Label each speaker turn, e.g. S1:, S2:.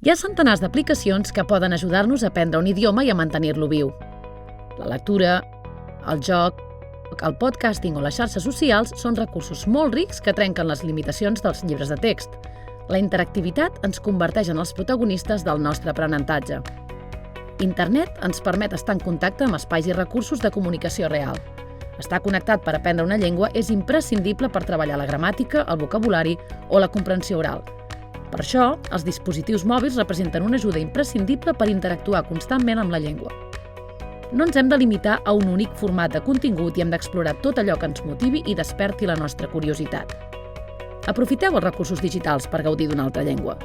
S1: Hi ha centenars d'aplicacions que poden ajudar-nos a aprendre un idioma i a mantenir-lo viu. La lectura, el joc, el podcasting o les xarxes socials són recursos molt rics que trenquen les limitacions dels llibres de text. La interactivitat ens converteix en els protagonistes del nostre aprenentatge. Internet ens permet estar en contacte amb espais i recursos de comunicació real. Estar connectat per aprendre una llengua és imprescindible per treballar la gramàtica, el vocabulari o la comprensió oral. Per això, els dispositius mòbils representen una ajuda imprescindible per interactuar constantment amb la llengua. No ens hem de limitar a un únic format de contingut i hem d'explorar tot allò que ens motivi i desperti la nostra curiositat. Aprofiteu els recursos digitals per gaudir d'una altra llengua.